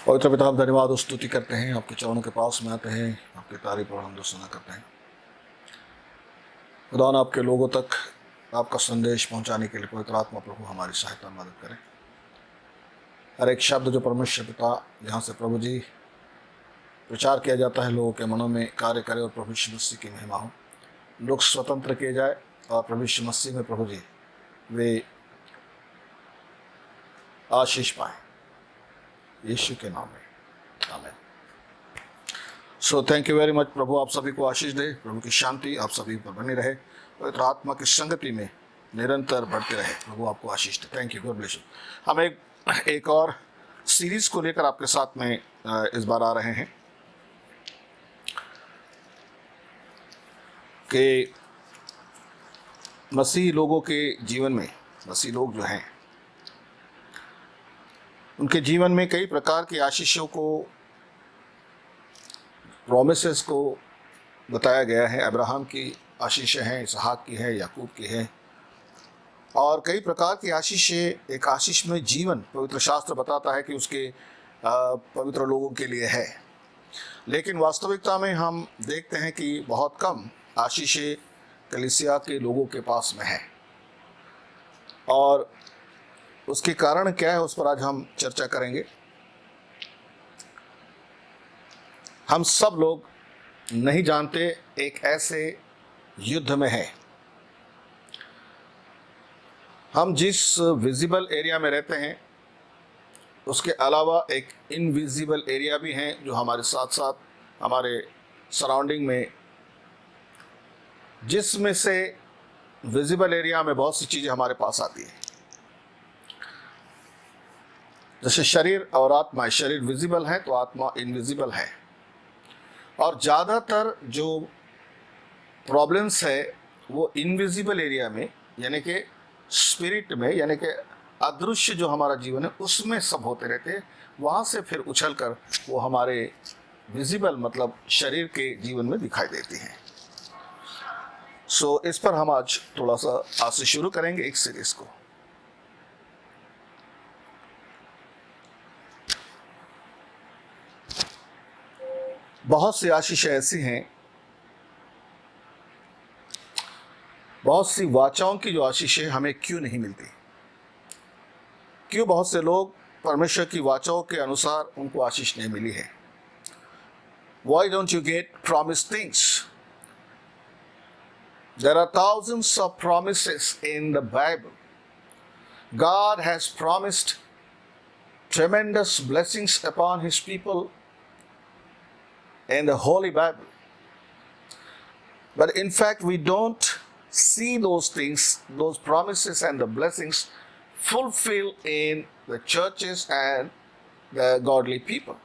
पवित्र पिता, हम धन्यवाद और स्तुति करते हैं, आपके चरणों के पास में आते हैं, आपकी तारीफ और हमदो सना करते हैं। खुदा आपके लोगों तक आपका संदेश पहुंचाने के लिए पवित्र आत्मा प्रभु हमारी सहायता मदद करें। हर एक शब्द जो परमेश्वर पिता यहाँ से प्रभु जी प्रचार किया जाता है, लोगों के मनों में कार्य करे और प्रभु यीशु मसीह की महिमा हो, लोग स्वतंत्र किए जाए और प्रभु यीशु मसीह में प्रभु जी वे आशीष पाए, यीशु के नाम में आमीन। So thank you very much. प्रभु आप सभी को आशीष दे, प्रभु की शांति आप सभी पर बनी रहे, पवित्र आत्मा की संगति में निरंतर बढ़ते रहे। प्रभु आपको आशीष दे। Thank you, god bless you. हम एक और सीरीज को लेकर आपके साथ में इस बार आ रहे हैं कि मसीही लोगों के जीवन में, मसीही लोग जो हैं उनके जीवन में कई प्रकार की आशीषों को, प्रोमिसेस को बताया गया है। अब्राहम की आशीषें हैं, इसहाक की है, याकूब की है, और कई प्रकार की आशीषें। एक आशीष में जीवन पवित्र शास्त्र बताता है कि उसके पवित्र लोगों के लिए है, लेकिन वास्तविकता में हम देखते हैं कि बहुत कम आशीषें कलीसिया के लोगों के पास में है, और उसके कारण क्या है उस पर आज हम चर्चा करेंगे। हम सब लोग नहीं जानते एक ऐसे युद्ध में है। हम जिस विजिबल एरिया में रहते हैं उसके अलावा एक इनविजिबल एरिया भी है जो हमारे साथ साथ हमारे सराउंडिंग में, जिसमें से विजिबल एरिया में बहुत सी चीज़ें हमारे पास आती हैं। जैसे शरीर और आत्मा, शरीर विजिबल है तो आत्मा इनविजिबल है, और ज़्यादातर जो प्रॉब्लम्स है वो इनविजिबल एरिया में, यानी कि स्पिरिट में, यानी कि अदृश्य जो हमारा जीवन है उसमें सब होते रहते हैं। वहाँ से फिर उछल कर वो हमारे विजिबल मतलब शरीर के जीवन में दिखाई देती हैं। सो इस पर हम आज थोड़ा सा आज से शुरू करेंगे एक सीरीज को। बहुत सी आशीषें ऐसी हैं, बहुत सी वाचाओं की जो आशीषें हमें क्यों नहीं मिलती, क्यों बहुत से लोग परमेश्वर की वाचाओं के अनुसार उनको आशीष नहीं मिली है। Why don't you get promised things? There are thousands of promises in the Bible. God has promised tremendous blessings upon his people in the Holy Bible. But in fact, we don't see those things, those promises and the blessings fulfilled in the churches and the godly people.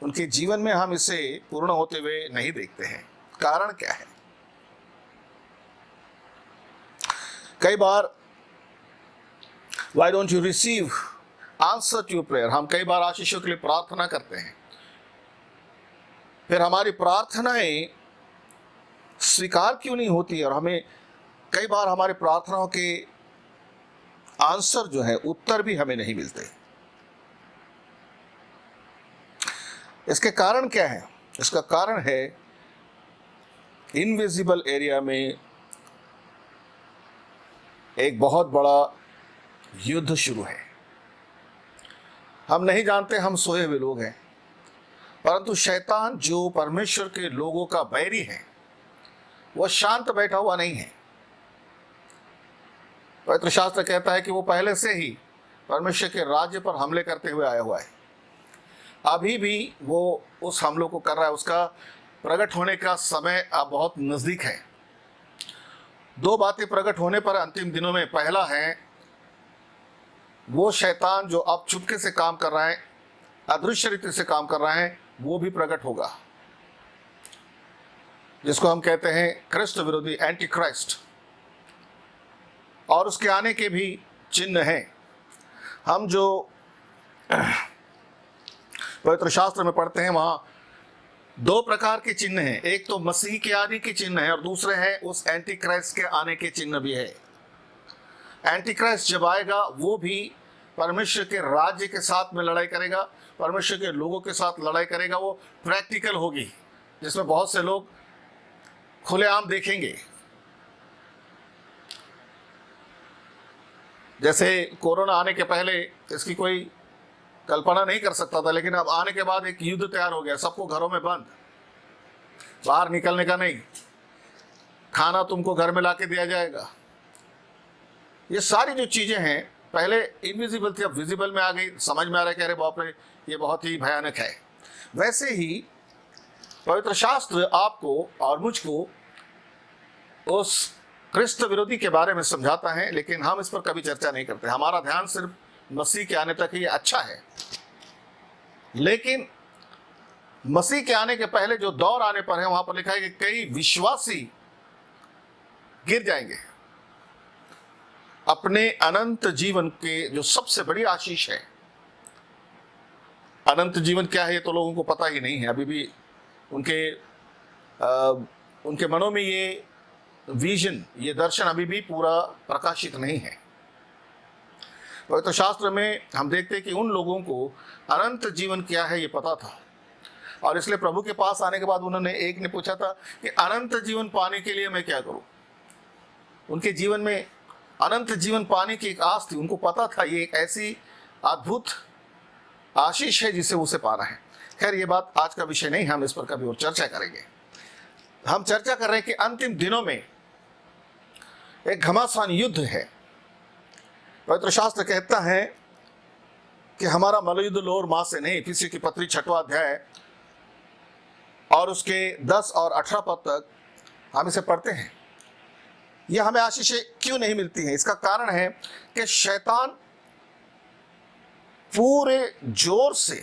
उनके जीवन में हम इसे पूर्ण होते हुए नहीं देखते हैं। कारण क्या है? कई बार why don't you receive answer to your prayer? हम कई बार आशीषों के लिए प्रार्थना करते हैं, फिर हमारी प्रार्थनाएं स्वीकार क्यों नहीं होती, और हमें कई बार हमारी प्रार्थनाओं के आंसर जो है, उत्तर भी हमें नहीं मिलते। इसके कारण क्या है? इसका कारण है इनविजिबल एरिया में एक बहुत बड़ा युद्ध शुरू है। हम नहीं जानते, हम सोए हुए लोग हैं, परंतु शैतान जो परमेश्वर के लोगों का बैरी है वह शांत बैठा हुआ नहीं है। पवित्र शास्त्र कहता है कि वो पहले से ही परमेश्वर के राज्य पर हमले करते हुए आया हुआ है। अभी भी वो उस हमलों को कर रहा है। उसका प्रकट होने का समय अब बहुत नजदीक है। दो बातें प्रकट होने पर अंतिम दिनों में। पहला है वो शैतान जो अब चुपके से काम कर रहा है, अदृश्य रीति से काम कर रहा है, वो भी प्रकट होगा, जिसको हम कहते हैं क्रिस्त विरोधी, एंटी क्राइस्ट, और उसके आने के भी चिन्ह हैं। हम जो पवित्र शास्त्र में पढ़ते हैं वहां दो प्रकार के चिन्ह हैं। एक तो मसीह के आने के चिन्ह है, और दूसरे है उस एंटी क्राइस्ट के आने के चिन्ह भी है। एंटी क्राइस्ट जब आएगा वो भी परमेश्वर के राज्य के साथ में लड़ाई करेगा, परमेश्वर के लोगों के साथ लड़ाई करेगा, वो प्रैक्टिकल होगी, जिसमें बहुत से लोग खुलेआम देखेंगे। जैसे कोरोना आने के पहले इसकी कोई कल्पना नहीं कर सकता था, लेकिन अब आने के बाद एक युद्ध तैयार हो गया, सबको घरों में बंद, बाहर निकलने का नहीं, खाना तुमको घर में लाके दिया जाएगा। ये सारी जो चीजें हैं पहले इनविजिबल थी, अब विजिबल में आ गई, समझ में आ रहा है कि अरे बाप रे ये बहुत ही भयानक है। वैसे ही पवित्र शास्त्र आपको और मुझको उस क्रिस्त विरोधी के बारे में समझाता है, लेकिन हम इस पर कभी चर्चा नहीं करते। हमारा ध्यान सिर्फ मसीह के आने तक ही अच्छा है, लेकिन मसीह के आने के पहले जो दौर आने पर है वहां पर लिखा है कि कई विश्वासी गिर जाएंगे। अपने अनंत जीवन के जो सबसे बड़ी आशीष है, अनंत जीवन क्या है ये तो लोगों को पता ही नहीं है। अभी भी उनके मनों में ये विजन, ये दर्शन अभी भी पूरा प्रकाशित नहीं है। तो शास्त्र में हम देखते हैं कि उन लोगों को अनंत जीवन क्या है ये पता था, और इसलिए प्रभु के पास आने के बाद उन्होंने एक ने पूछा था कि अनंत जीवन पाने के लिए मैं क्या करूं। उनके जीवन में अनंत जीवन पाने की एक आस थी, उनको पता था ये एक ऐसी अद्भुत आशीष है जिसे उसे पाना है। खैर ये बात आज का विषय नहीं, हम इस पर कभी और चर्चा करेंगे। हम चर्चा कर रहे हैं कि अंतिम दिनों में एक घमासान युद्ध है। पवित्र शास्त्र कहता है कि हमारा मल्लयुद्ध लोर मां से नहीं। इफिसियों की पत्री 6वां अध्याय और उसके 10 और 18 पद तक हम इसे पढ़ते हैं। यह हमें आशीषें क्यों नहीं मिलती हैं? इसका कारण है कि शैतान पूरे जोर से,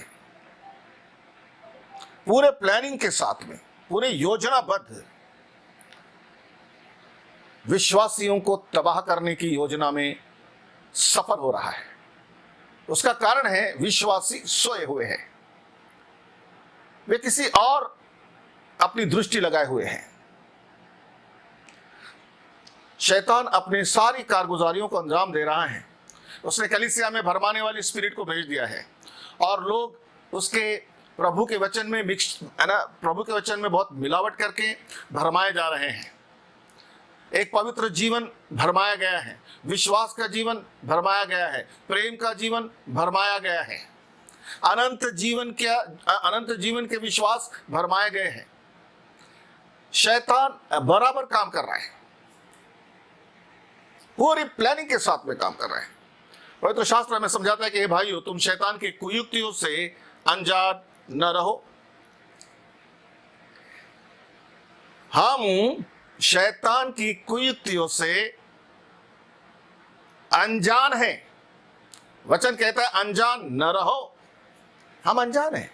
पूरे प्लानिंग के साथ में, पूरे योजनाबद्ध विश्वासियों को तबाह करने की योजना में सफल हो रहा है। उसका कारण है विश्वासी सोए हुए हैं, वे किसी और अपनी दृष्टि लगाए हुए हैं। शैतान अपने सारी कारगुजारियों को अंजाम दे रहा है। उसने कलीसिया में भरमाने वाली स्पिरिट को भेज दिया है, और लोग उसके प्रभु के वचन में प्रभु के वचन में बहुत मिलावट करके भरमाए जा रहे हैं। एक पवित्र जीवन भरमाया गया है, विश्वास का जीवन भरमाया गया है, प्रेम का जीवन भरमाया गया है, अनंत जीवन के विश्वास भरमाए गए हैं। शैतान बराबर काम कर रहा है, पूरी प्लानिंग के साथ में काम कर रहा है। पवित्र शास्त्र हमें समझाता है कि हे भाइयों, तुम शैतान की कुयुक्तियों से अनजान न रहो। हम शैतान की कुयुक्तियों से अनजान हैं। वचन कहता है अनजान न रहो। हम अनजान हैं।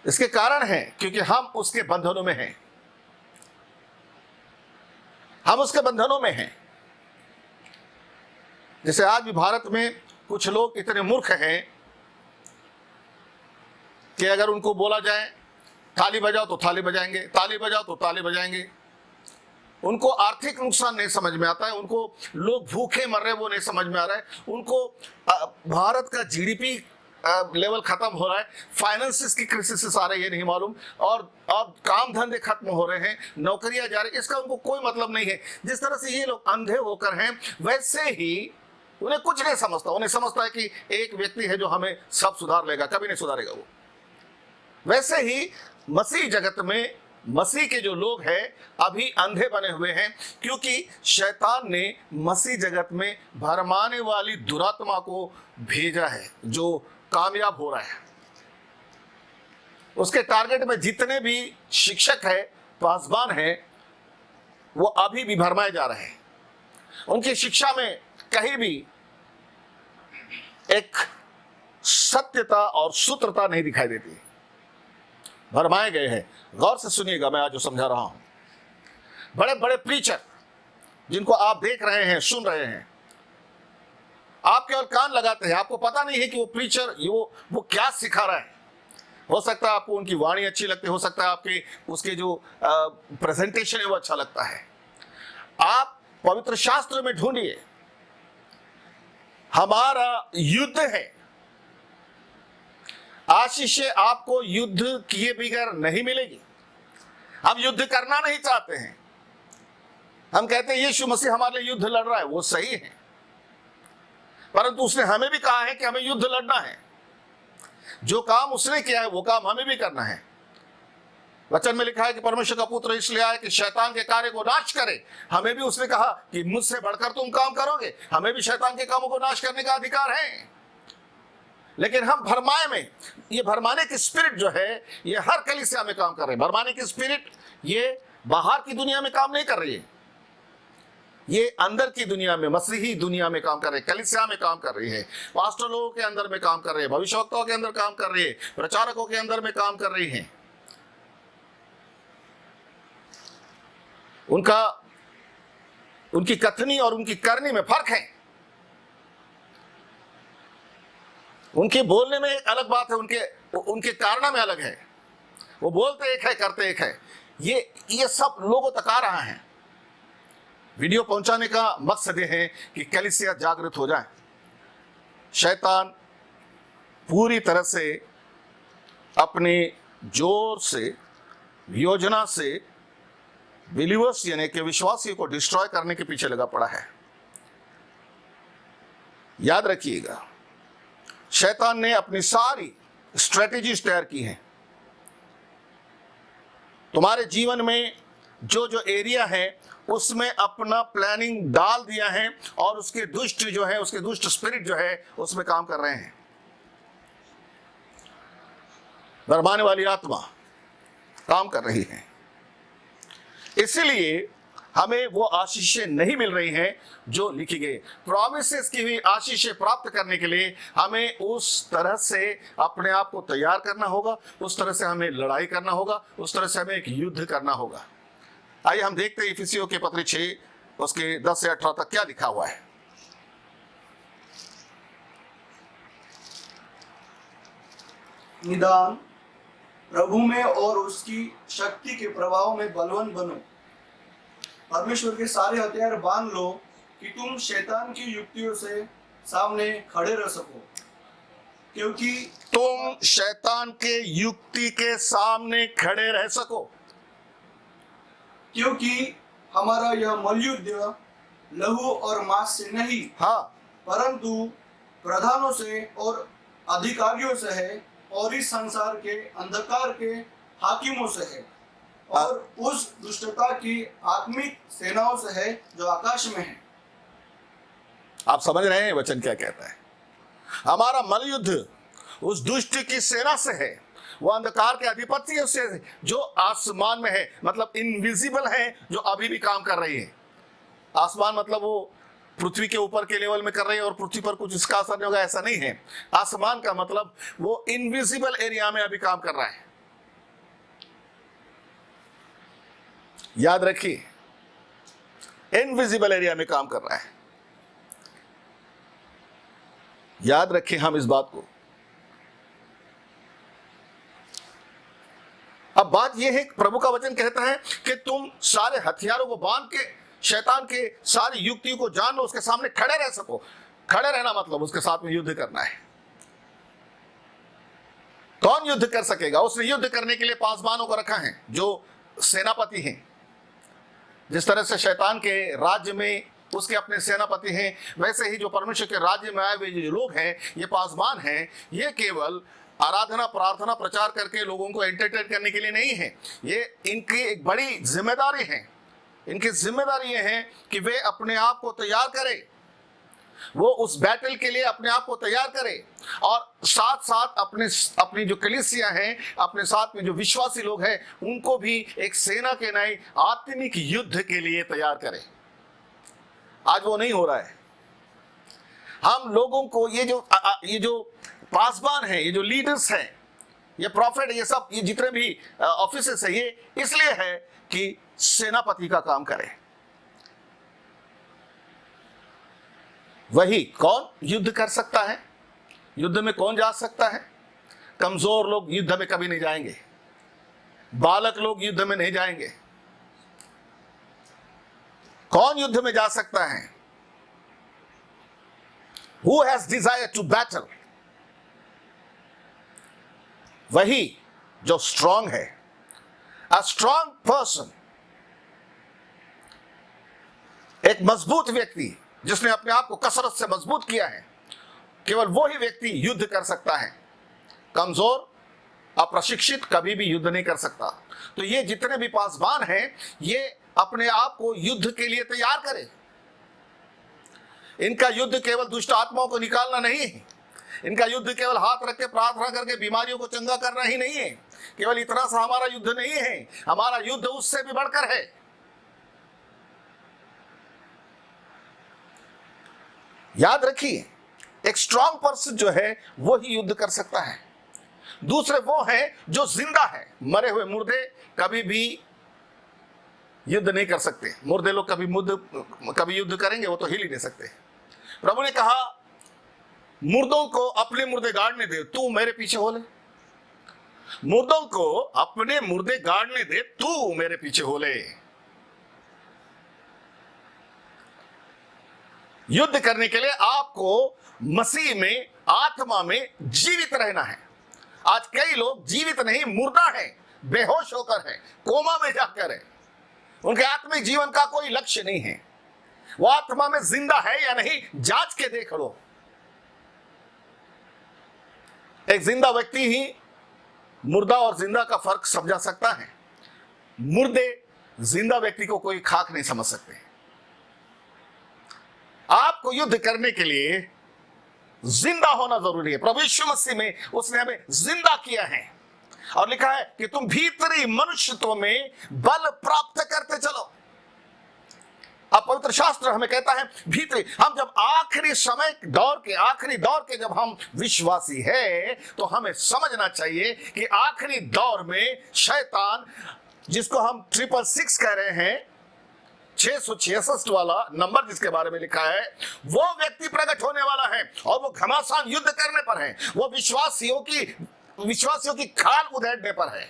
इसके कारण है क्योंकि हम उसके बंधनों में हैं। हम उसके बंधनों में हैं। जैसे आज भी भारत में कुछ लोग इतने मूर्ख हैं कि अगर उनको बोला जाए ताली बजाओ तो ताली बजाएंगे, ताली बजाओ तो ताली बजाएंगे। उनको आर्थिक नुकसान नहीं समझ में आता है, उनको लोग भूखे मर रहे वो नहीं समझ में आ रहा है, उनको भारत का जीडीपी लेवल खत्म हो रहा है, फाइनेंसिस की क्राइसिस आ रही है ये नहीं मालूम, और अब काम धंधे खत्म हो रहे हैं, नौकरियां जा रही, इसका उनको कोई मतलब नहीं है। जिस तरह से ये लोग अंधे होकर हैं, वैसे ही उन्हें कुछ नहीं समझता। उन्हें समझता है कि एक व्यक्ति है जो हमें सब सुधार लेगा, कभी नहीं सुधारेगा वो। वैसे ही मसीह जगत में मसीह के जो लोग हैं अभी अंधे बने हुए हैं, क्योंकि शैतान ने मसीह जगत में भरमाने वाली दुरात्मा को भेजा है जो कामयाब हो रहा है। उसके टारगेट में जितने भी शिक्षक है, पासबान है, वो अभी भी भरमाए जा रहे हैं। उनकी शिक्षा में कहीं भी एक सत्यता और सूत्रता नहीं दिखाई देती, भरमाए गए हैं। गौर से सुनिएगा, मैं आज जो समझा रहा हूं। बड़े बड़े प्रीचर जिनको आप देख रहे हैं, सुन रहे हैं, आप केवल कान लगाते हैं, आपको पता नहीं है कि वो प्रीचर वो क्या सिखा रहा है। हो सकता है आपको उनकी वाणी अच्छी लगती, हो सकता है आपके उसके जो प्रेजेंटेशन है वो अच्छा लगता है। आप पवित्र शास्त्र में ढूंढिए हमारा युद्ध है। आशीषें आपको युद्ध किए बगैर नहीं मिलेगी। हम युद्ध करना नहीं चाहते हैं। हम कहते हैं यीशु मसीह हमारे लिए युद्ध लड़ रहा है, वो सही है, परंतु उसने हमें भी कहा है कि हमें युद्ध लड़ना है। जो काम उसने किया है वो काम हमें भी करना है। वचन में लिखा है कि परमेश्वर का पुत्र इसलिए आया कि शैतान के कार्य को नाश करे। हमें भी उसने कहा कि मुझसे बढ़कर तुम काम करोगे। हमें भी शैतान के कामों को नाश करने का अधिकार है, लेकिन हम भरमाए में, ये भरमाने की स्पिरिट जो है ये हर कलीसिया में काम कर रहे हैं। भरमाने की स्पिरिट ये बाहर की दुनिया में काम नहीं कर रही है, ये अंदर की दुनिया में, मसीही दुनिया में काम कर रहे हैं, कलीसिया में काम कर रही है, पास्टर लोगों के अंदर में काम कर रहे हैं, भविष्यवक्ताओं के अंदर काम कर रही है, प्रचारकों के अंदर में काम कर रही है। उनकी कथनी और उनकी करनी में फर्क है। उनके बोलने में एक अलग बात है, उनके कारणा में अलग है। वो बोलते एक है, करते एक है। ये सब लोगों तक आ रहा है। वीडियो पहुंचाने का मकसद ये है कि कलीसिया जागृत हो जाए। शैतान पूरी तरह से अपने जोर से, योजना से बिलीवर्स यानी कि विश्वासियों को डिस्ट्रॉय करने के पीछे लगा पड़ा है। याद रखिएगा, शैतान ने अपनी सारी स्ट्रेटेजीज तैयार की हैं। तुम्हारे जीवन में जो जो एरिया है उसमें अपना प्लानिंग डाल दिया है, और उसके दुष्ट जो है, उसके दुष्ट स्पिरिट जो है उसमें काम कर रहे हैं। भरमाने वाली आत्मा काम कर रही है। इसीलिए हमें वो आशीषें नहीं मिल रही हैं जो लिखी गई। प्रॉमिसेस की हुई आशीषें प्राप्त करने के लिए हमें उस तरह से अपने आप को तैयार करना होगा, उस तरह से हमें लड़ाई करना होगा, उस तरह से हमें एक युद्ध करना होगा। आइए हम देखते हैं इफिसियों के पत्री 6 उसके 10 से 18 तक क्या लिखा हुआ है। निदान प्रभु में और उसकी शक्ति के प्रभाव में बलवान बनो। परमेश्वर के सारे हथियार बांध लो कि तुम शैतान की युक्तियों से सामने खड़े रह सको, क्योंकि तुम शैतान के युक्ति के सामने खड़े रह सको। क्योंकि हमारा यह मलयुद्ध लहू और मांस से नहीं, परंतु प्रधानों से और अधिकारियों से है, और इस संसार के अंधकार के हाकिमों से है, और उस दुष्टता की आत्मिक सेनाओं से है जो आकाश में है। आप समझ रहे हैं वचन क्या कहता है? हमारा मलयुद्ध उस दुष्ट की सेना से है, वो अंधकार के अधिपति से जो आसमान में है, मतलब इनविजिबल है, जो अभी भी काम कर रही है। आसमान मतलब वो पृथ्वी के ऊपर के लेवल में कर रही है और पृथ्वी पर कुछ इसका असर नहीं होगा, ऐसा नहीं है। आसमान का मतलब वो इनविजिबल एरिया में अभी काम कर रहा है। याद रखिए, इनविजिबल एरिया में काम कर रहा है। याद रखिए हम इस बात को। अब बात यह है, प्रभु का वचन कहता है कि तुम सारे हथियारों को बांध के शैतान के सारी युक्तियों को जान लो, उसके सामने खड़े रह सको। खड़े रहना मतलब उसके साथ में युद्ध करना है। कौन युद्ध कर सकेगा? उसने युद्ध करने के लिए पासबानों को रखा है जो सेनापति हैं। जिस तरह से शैतान के राज्य में उसके अपने सेनापति हैं, वैसे ही जो परमेश्वर के राज्य में आए हुए जो लोग हैं, ये पासबान हैं, ये केवल आराधना, प्रार्थना, प्रचार करके लोगों को एंटरटेन करने के लिए नहीं है। ये इनकी एक बड़ी जिम्मेदारी है। इनकी जिम्मेदारी ये है कि वे अपने आप को तैयार करें, वो उस बैटल के लिए अपने आप को तैयार करें, और साथ साथ अपनी जो कलीसिया हैं, अपने साथ में जो विश्वासी लोग हैं, उनको भी एक सेना के नए आत्मिक युद्ध के लिए तैयार करें। आज वो नहीं हो रहा है। हम लोगों को ये जो पासबान है, ये जो लीडर्स हैं, ये प्रॉफिट, ये सब, ये जितने भी ऑफिसेस है, ये इसलिए है कि सेनापति का काम करे। वही कौन युद्ध कर सकता है? युद्ध में कौन जा सकता है? कमजोर लोग युद्ध में कभी नहीं जाएंगे, बालक लोग युद्ध में नहीं जाएंगे। कौन युद्ध में जा सकता है? who has desire to battle, वही जो स्ट्रांग है। A strong person, एक मजबूत व्यक्ति जिसने अपने आप को कसरत से मजबूत किया है, केवल वो ही व्यक्ति युद्ध कर सकता है। कमजोर, अप्रशिक्षित कभी भी युद्ध नहीं कर सकता। तो ये जितने भी पासवान हैं, ये अपने आप को युद्ध के लिए तैयार करें। इनका युद्ध केवल दुष्ट आत्माओं को निकालना नहीं है, इनका युद्ध केवल हाथ रख के प्रार्थना करके बीमारियों को चंगा करना ही नहीं है। केवल इतना सा हमारा युद्ध नहीं है, हमारा युद्ध उससे भी बढ़कर है। याद रखिए, एक स्ट्रांग पर्सन जो है वो ही युद्ध कर सकता है। दूसरे वो है जो जिंदा है। मरे हुए मुर्दे कभी भी युद्ध नहीं कर सकते। मुर्दे लोग कभी युद्ध करेंगे? वो तो हिल ही नहीं सकते। प्रभु ने कहा, मुर्दों को अपने मुर्दे गाड़ने दे, तू मेरे पीछे हो ले। मुर्दों को अपने मुर्दे गाड़ने दे, तू मेरे पीछे हो ले। युद्ध करने के लिए आपको मसीह में, आत्मा में जीवित रहना है। आज कई लोग जीवित नहीं, मुर्दा है, बेहोश होकर है, कोमा में जाकर है। उनके आत्मिक जीवन का कोई लक्ष्य नहीं है। वो आत्मा में जिंदा है या नहीं, जांच के देख लो। एक जिंदा व्यक्ति ही मुर्दा और जिंदा का फर्क समझा सकता है। मुर्दे जिंदा व्यक्ति को कोई खाक नहीं समझ सकते। आपको युद्ध करने के लिए जिंदा होना जरूरी है। प्रभु यीशु मसीह में उसने हमें जिंदा किया है और लिखा है कि तुम भीतरी मनुष्यत्व में बल प्राप्त करते चलो। अब पवित्र शास्त्र हमें कहता है भीतरी, हम जब आखिरी समय आखिरी दौर के जब हम विश्वासी है, तो हमें समझना चाहिए कि आखिरी दौर में शैतान, जिसको हम 666 कह रहे हैं, 666 वाला नंबर जिसके बारे में लिखा है, वो व्यक्ति प्रकट होने वाला है और वो घमासान युद्ध करने पर है। वो विश्वासियों की खाल उधेड़ने पर है।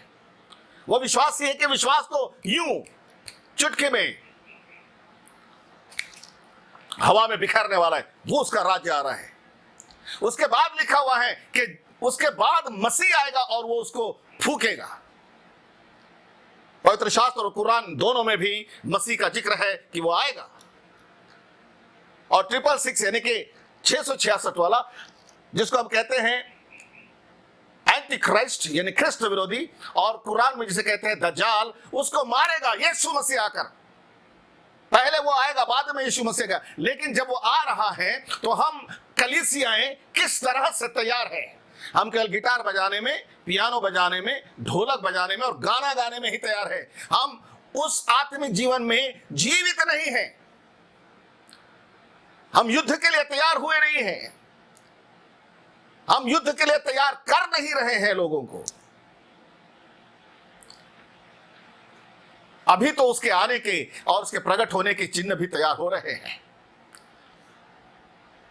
वो विश्वासी है कि विश्वास को यूं चुटकी में हवा में बिखरने वाला है। वो उसका राज्य आ रहा है। उसके बाद लिखा हुआ है कि उसके बाद मसीह आएगा और वो उसको फूकेगा। पवित्र शास्त्र और कुरान दोनों में भी मसीह का जिक्र है कि वो आएगा। और 666 यानी कि 666 वाला, जिसको हम कहते हैं एंटी क्राइस्ट यानी ख्रिस्त विरोधी, और कुरान में जिसे कहते हैं दज्जाल, उसको मारेगा यीशु मसीह आकर। पहले वो आएगा, बाद में यीशु मसीह का। लेकिन जब वो आ रहा है तो हम कलीसियाएं किस तरह से तैयार है? हम केवल गिटार बजाने में, पियानो बजाने में, ढोलक बजाने में और गाना गाने में ही तैयार है। हम उस आत्मिक जीवन में जीवित नहीं हैं। हम युद्ध के लिए तैयार हुए नहीं हैं। हम युद्ध के लिए तैयार कर नहीं रहे हैं लोगों को। अभी तो उसके आने के और उसके प्रकट होने के चिन्ह भी तैयार हो रहे हैं।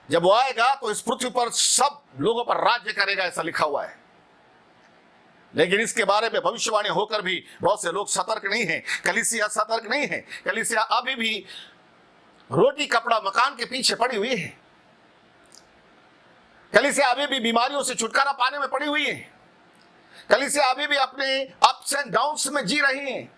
जब वो आएगा तो इस पृथ्वी पर सब लोगों पर राज्य करेगा, ऐसा लिखा हुआ है। लेकिन इसके बारे में भविष्यवाणी होकर भी बहुत से लोग सतर्क नहीं हैं। कलीसिया सतर्क नहीं है। कलीसिया अभी भी रोटी कपड़ा मकान के पीछे पड़ी हुई है। कलीसिया अभी भी बीमारियों से छुटकारा पाने में पड़ी हुई है। कलीसिया अभी भी अपने अप्स एंड डाउन्स में जी रही है।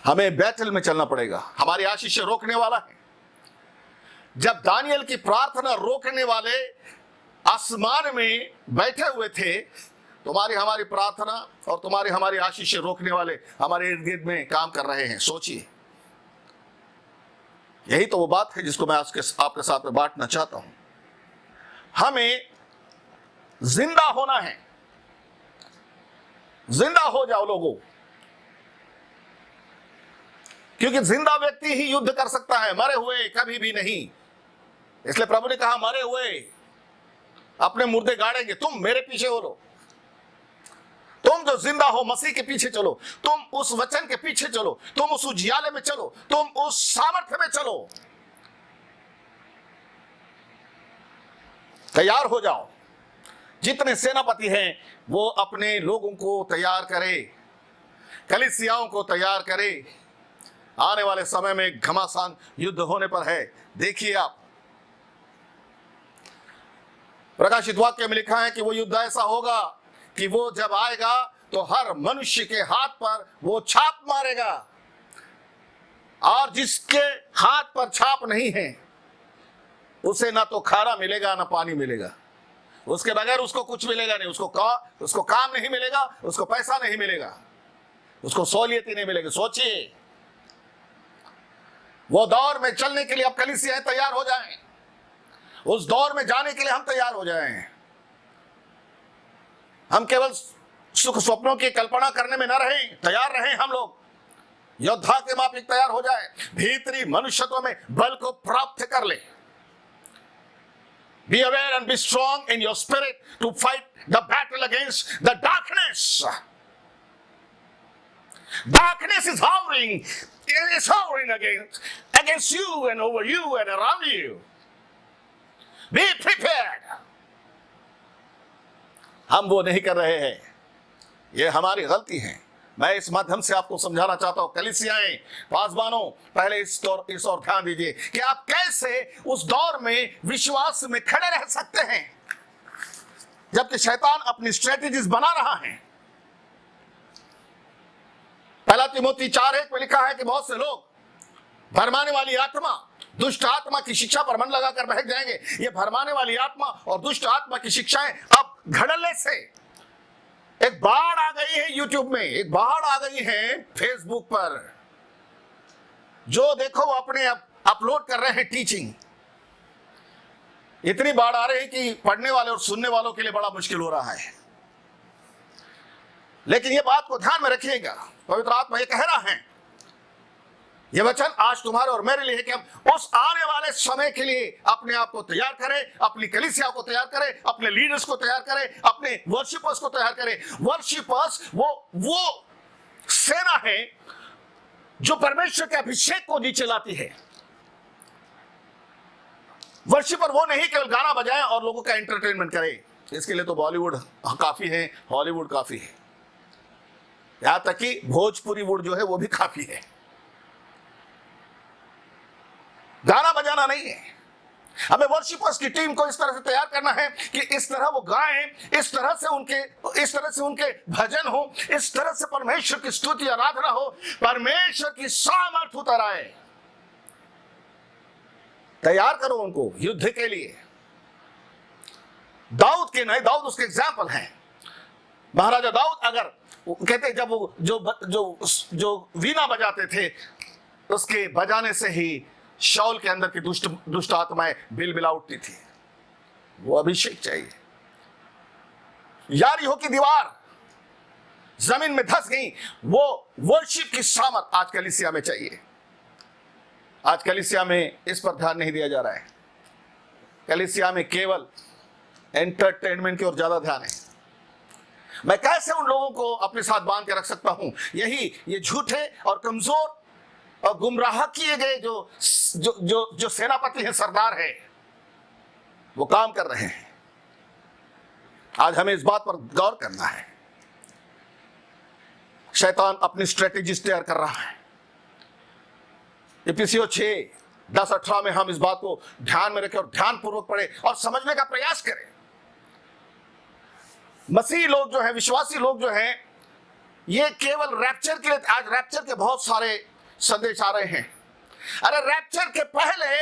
हमें बैटल में चलना पड़ेगा। हमारी आशीष रोकने वाला है। जब दानियल की प्रार्थना रोकने वाले आसमान में बैठे हुए थे, तुम्हारी हमारी प्रार्थना और तुम्हारी हमारी आशीष रोकने वाले हमारे इर्द गिर्द में काम कर रहे हैं। सोचिए, यही तो वो बात है जिसको मैं आपके साथ में बांटना चाहता हूं। हमें जिंदा होना है। जिंदा हो जाओ लोगों, क्योंकि जिंदा व्यक्ति ही युद्ध कर सकता है, मरे हुए कभी भी नहीं। इसलिए प्रभु ने कहा, मरे हुए अपने मुर्दे गाड़ेंगे, तुम मेरे पीछे हो लो। तुम जो जिंदा हो मसीह के पीछे चलो, तुम उस वचन के पीछे चलो, तुम उस उजियाले में चलो, तुम उस सामर्थ्य में चलो। तैयार हो जाओ। जितने सेनापति हैं वो अपने लोगों को तैयार करे, कलीसियाओं को तैयार करे। आने वाले समय में घमासान युद्ध होने पर है। देखिए आप, प्रकाशित वाक्य में लिखा है कि वो युद्ध ऐसा होगा कि वो जब आएगा तो हर मनुष्य के हाथ पर वो छाप मारेगा, और जिसके हाथ पर छाप नहीं है उसे ना तो खाना मिलेगा ना पानी मिलेगा, उसके बगैर उसको कुछ मिलेगा नहीं। उसको काम नहीं मिलेगा, उसको पैसा नहीं मिलेगा, उसको सहूलियत ही नहीं मिलेगी। सोचिए, वो दौर में चलने के लिए अब कलीसियाएं तैयार हो जाएं, उस दौर में जाने के लिए हम तैयार हो जाएं। हम केवल सुख स्वप्नों की कल्पना करने में न रहें, तैयार रहें। हम लोग योद्धा के माफिक तैयार हो जाए, भीतरी मनुष्यत्व में बल को प्राप्त कर ले। Be aware and be strong in your spirit to fight the battle against the darkness. Darkness is hovering against you and over you and around you. Be prepared. हम वो नहीं कर रहे हैं, ये हमारी गलती है। मैं इस माध्यम से आपको समझाना चाहता हूं, कलीसियाएं, पासवानों, पहले इस ओर ध्यान दीजिए कि आप कैसे उस दौर में विश्वास में खड़े रह सकते हैं जबकि शैतान अपनी स्ट्रेटेजीज बना रहा है। पहला तिमोथी 4:1 में लिखा है कि बहुत से लोग भरमाने वाली आत्मा, दुष्ट आत्मा की शिक्षा पर मन लगाकर बहक जाएंगे। ये भरमाने वाली आत्मा और दुष्ट आत्मा की शिक्षाएं अब घड़ने से एक बाढ़ आ गई है, यूट्यूब में एक बाढ़ आ गई है, फेसबुक पर जो देखो वो अपने अपलोड कर रहे हैं टीचिंग। इतनी बाढ़ आ रही है कि पढ़ने वाले और सुनने वालों के लिए बड़ा मुश्किल हो रहा है। लेकिन ये बात को ध्यान में रखिएगा, पवित्र आत्मा ये कह रहा है, ये वचन आज तुम्हारे और मेरे लिए है कि हम उस आने वाले समय के लिए अपने आप को तैयार करें, अपनी कलीसिया को तैयार करें, अपने लीडर्स को तैयार करें, अपने वर्शिपर्स को तैयार करें। वर्शिपर्स वो सेना है जो परमेश्वर के अभिषेक को नीचे लाती है। वर्शिपर वो नहीं केवल गाना बजाएं और लोगों का एंटरटेनमेंट करें। इसके लिए तो बॉलीवुड काफी है, हॉलीवुड काफी है, यहां तक कि भोजपुरी वुड जो है वो भी काफी है। गाना बजाना नहीं है, हमें वर्शिपर्स की टीम को इस तरह से तैयार करना है कि इस तरह वो गाएं, इस तरह से उनके भजन हो, इस तरह से परमेश्वर की स्तुति आराधना हो, परमेश्वर की सामर्थ उतर आए। तैयार करो उनको युद्ध के लिए। दाऊद के नहीं, दाऊद उसके एग्जाम्पल हैं। महाराजा दाऊद, अगर कहते जब वो जो वीणा बजाते थे, उसके बजाने से ही शाऊल के अंदर की दुष्ट आत्माएं बिलबिला उठती थी। वो अभिषेक चाहिए। यारीहो की दीवार जमीन में धंस गई, वो वर्शिप की सामर्थ आज कलीसिया में चाहिए। आज कलीसिया में इस पर ध्यान नहीं दिया जा रहा है। कलीसिया में केवल एंटरटेनमेंट की ओर ज्यादा ध्यान है। मैं कैसे उन लोगों को अपने साथ बांध के रख सकता हूं? ये झूठे और कमजोर और गुमराह किए गए जो सेनापति हैं, सरदार हैं, वो काम कर रहे हैं। आज हमें इस बात पर गौर करना है। शैतान अपनी स्ट्रेटेजीज तैयार कर रहा है। इफिसियों 6:10-18 में हम इस बात को ध्यान में रखें और ध्यानपूर्वक पढ़े और समझने का प्रयास करें। मसीही लोग जो हैं, विश्वासी लोग जो हैं, ये केवल रैप्चर के लिए, आज रैप्चर के बहुत सारे संदेश आ रहे हैं। अरे रैप्चर के पहले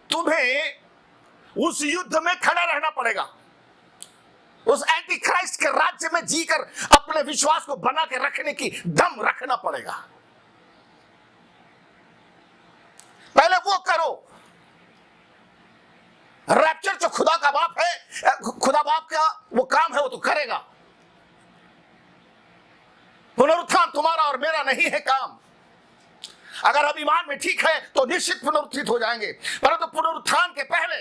तुम्हें उस युद्ध में खड़ा रहना पड़ेगा, उस एंटी क्राइस्ट के राज्य में जीकर अपने विश्वास को बना के रखने की दम रखना पड़ेगा। पहले वो करो। रैप्चर जो खुदा का बाप है, खुदा बाप का वो काम है, वो तो करेगा। पुनरुत्थान तुम्हारा और मेरा नहीं है काम। अगर हम ईमान में ठीक है तो निश्चित पुनरुत्थित हो जाएंगे, परंतु पुनरुत्थान के पहले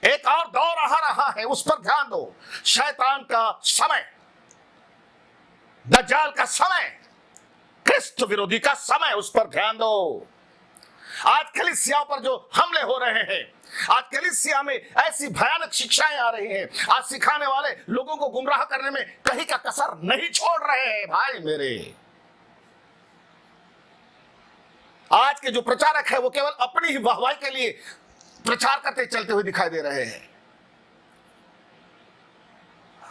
एक और दौर आ रहा है, उस पर ध्यान दो। शैतान का समय, दज्जाल का समय, क्रिस्त विरोधी का समय, उस पर ध्यान दो। आज कलीसिया पर जो हमले हो रहे हैं, आज कलीसिया में ऐसी भयानक शिक्षाएं आ रही हैं, आज सिखाने वाले लोगों को गुमराह करने में कहीं का कसर नहीं छोड़ रहे हैं। भाई मेरे, आज के जो प्रचारक है वो केवल अपनी ही वाहवाही के लिए प्रचार करते चलते हुए दिखाई दे रहे हैं।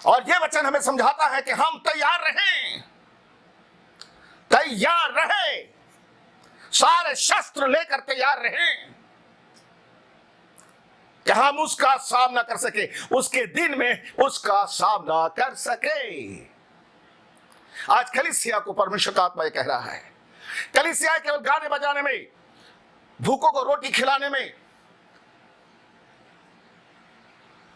और यह वचन हमें समझाता है कि हम तैयार रहें, तैयार रहे, सारे शस्त्र लेकर तैयार रहें कि हम उसका सामना कर सके, उसके दिन में उसका सामना कर सके। आज कलीसिया को परमेश्वर का आत्मा कह रहा है, कलीसिया केवल गाने बजाने में, भूखों को रोटी खिलाने में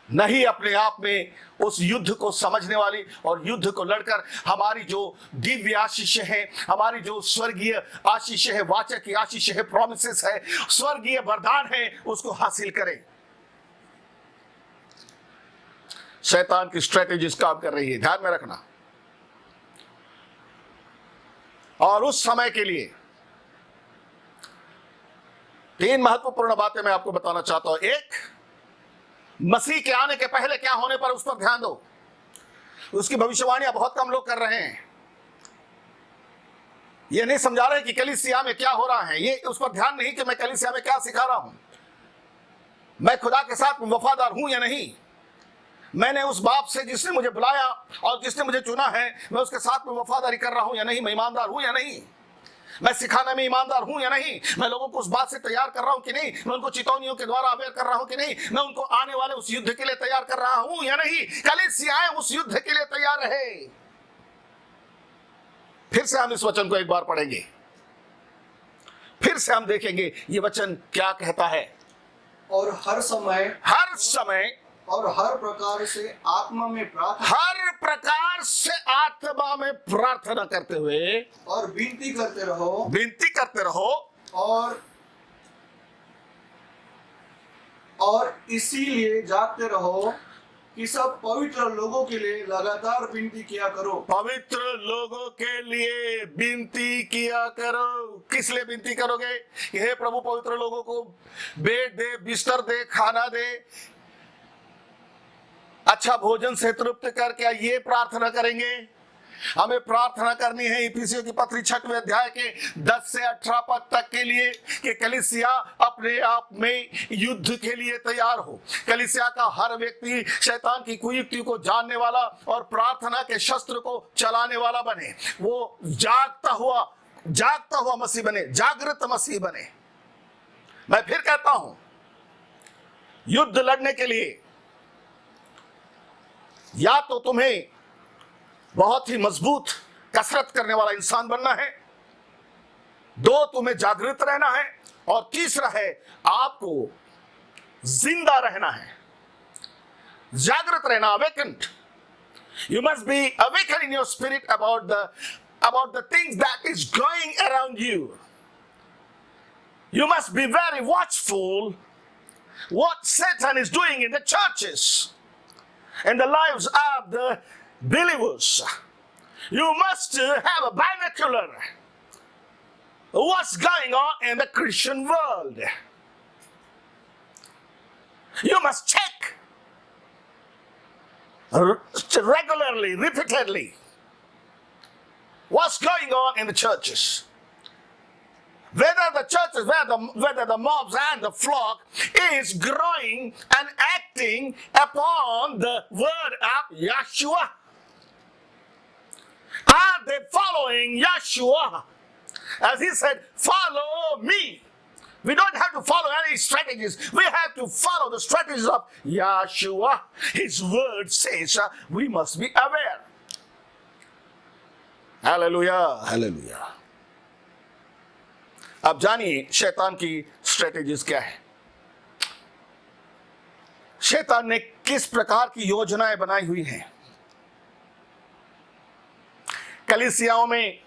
नहीं, अपने आप में उस युद्ध को समझने वाली और युद्ध को लड़कर हमारी जो दिव्य आशीष है, हमारी जो स्वर्गीय आशीष है, वाचा की आशीष है, प्रॉमिसेस है, स्वर्गीय वरदान है, उसको हासिल करें। शैतान की स्ट्रेटेजीज काम कर रही है, ध्यान में रखना। और उस समय के लिए 3 महत्वपूर्ण बातें मैं आपको बताना चाहता हूं। एक, मसीह के आने के पहले क्या होने पर उस पर ध्यान दो। उसकी भविष्यवाणियां बहुत कम लोग कर रहे हैं। ये नहीं समझा रहे कि कलीसिया में क्या हो रहा है, ये उस पर ध्यान नहीं कि मैं कलीसिया में क्या सिखा रहा हूं, मैं खुदा के साथ वफादार हूं या नहीं, मैंने उस बाप से जिसने मुझे बुलाया और जिसने मुझे चुना है, मैं उसके साथ में वफादारी कर रहा हूं या नहीं, मैं ईमानदार हूं या नहीं, मैं सिखाने में ईमानदार हूं या नहीं, मैं लोगों को उस बात से तैयार कर रहा हूं कि नहीं, मैं उनको चेतावनियों के द्वारा अवेयर कर रहा हूं कि नहीं, मैं उनको आने वाले उस युद्ध के लिए तैयार कर रहा हूं या नहीं। कलीसियाएं उस युद्ध के लिए तैयार रहे। फिर से हम इस वचन को एक बार पढ़ेंगे, फिर से हम देखेंगे ये वचन क्या कहता है। और हर समय और हर प्रकार से आत्मा में प्रार्थना, हर प्रकार से आत्मा में प्रार्थना करते हुए और विनती करते रहो और इसीलिए जागते रहो कि सब पवित्र लोगों के लिए लगातार विनती किया करो। पवित्र लोगों के लिए विनती किया करो। किस लिए विनती करोगे? कि हे प्रभु, पवित्र लोगों को बेड दे, बिस्तर दे, खाना दे, अच्छा भोजन से तृप्त कर। क्या ये प्रार्थना करेंगे? हमें प्रार्थना करनी है इफिसियों की पत्री 6वें अध्याय के 10 से 18 पद तक के लिए कि कलीसिया अपने आप में युद्ध के लिए तैयार हो। कलीसिया का हर व्यक्ति शैतान की कुयुक्ति को जानने वाला और प्रार्थना के शस्त्र को चलाने वाला बने। वो जागता हुआ मसीह बने, जागृत मसीह बने। मैं फिर कहता हूं, युद्ध लड़ने के लिए या तो तुम्हें बहुत ही मजबूत कसरत करने वाला इंसान बनना है, 2 तुम्हें जागृत रहना है, और तीसरा है आपको जिंदा रहना है, जागृत रहना, awakened. You must be awakened in your spirit about the things that is going around you. You must be very watchful what Satan is doing in the churches, in the lives of the believers. You must have a binocular what's going on in the Christian world. You must check regularly, repeatedly, what's going on in the churches. Whether the churches, whether the mobs and the flock is growing and acting upon the word of Yeshua. Are they following Yeshua? As he said, follow me. We don't have to follow any strategies. We have to follow the strategies of Yeshua. His word says we must be aware. Hallelujah, hallelujah. अब जानिए शैतान की strategies क्या है। शैतान ने किस प्रकार की योजनाएं बनाई हुई हैं। कलीसियाओं में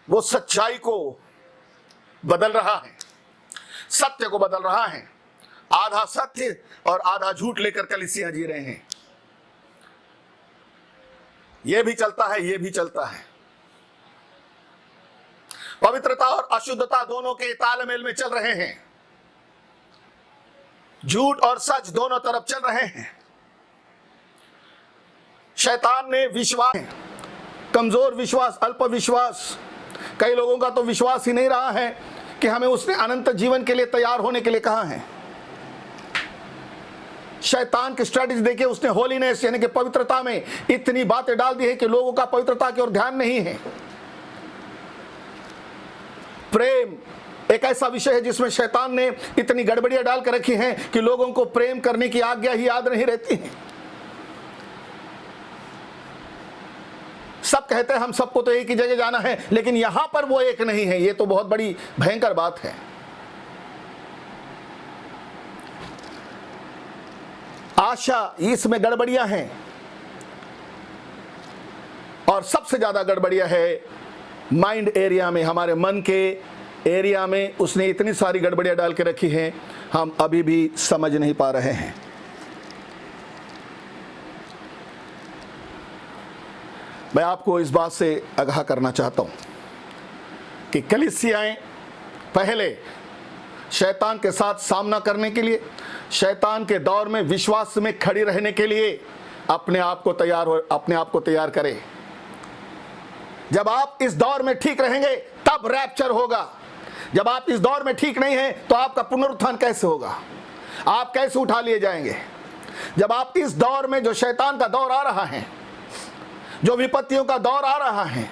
वो सच्चाई को बदल रहा है, सत्य को बदल रहा है। आधा सत्य और आधा झूठ लेकर कलीसिया जी रहे हैं। ये भी चलता है, ये भी चलता है। पवित्रता और अशुद्धता दोनों के तालमेल में चल रहे हैं। झूठ और सच दोनों तरफ चल रहे हैं। शैतान ने विश्वास, कमजोर विश्वास, अल्प विश्वास, कई लोगों का तो विश्वास ही नहीं रहा है कि हमें उसने अनंत जीवन के लिए तैयार होने के लिए कहा है। शैतान की स्ट्रेटजी देखिए, उसने होलीनेस यानी कि पवित्रता में इतनी बातें डाल दी है कि लोगों का पवित्रता की ओर ध्यान नहीं है। प्रेम एक ऐसा विषय है जिसमें शैतान ने इतनी गड़बड़ियां डाल कर रखी हैं कि लोगों को प्रेम करने की आज्ञा ही याद नहीं रहती है। सब कहते हैं हम सबको तो एक ही जगह जाना है, लेकिन यहां पर वो एक नहीं है। ये तो बहुत बड़ी भयंकर बात है। आशा, इसमें गड़बड़ियां हैं, और सबसे ज्यादा गड़बड़ियां है माइंड एरिया में, हमारे मन के एरिया में उसने इतनी सारी गड़बड़ियां डाल के रखी हैं, हम अभी भी समझ नहीं पा रहे हैं। मैं आपको इस बात से आगाह करना चाहता हूं कि कलीसियाएं पहले शैतान के साथ सामना करने के लिए, शैतान के दौर में विश्वास में खड़ी रहने के लिए अपने आप को तैयार करें। जब आप इस दौर में ठीक रहेंगे तब रैप्चर होगा। जब आप इस दौर में ठीक नहीं हैं तो आपका पुनरुत्थान कैसे होगा? आप कैसे उठा लिए जाएंगे? जब आप इस दौर में, जो शैतान का दौर आ रहा है, जो विपत्तियों का दौर आ रहा है,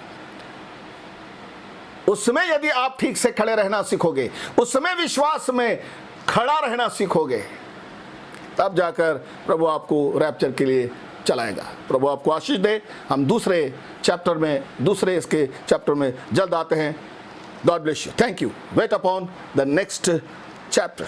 उसमें यदि आप ठीक से खड़े रहना सीखोगे, उसमें विश्वास में खड़ा रहना सीखोगे, तब जाकर प्रभु आपको रैप्चर के लिए चलाएगा। प्रभु आपको आशीष दे। हम दूसरे इसके चैप्टर में जल्द आते हैं। God bless you. Thank you. Weight upon the next chapter.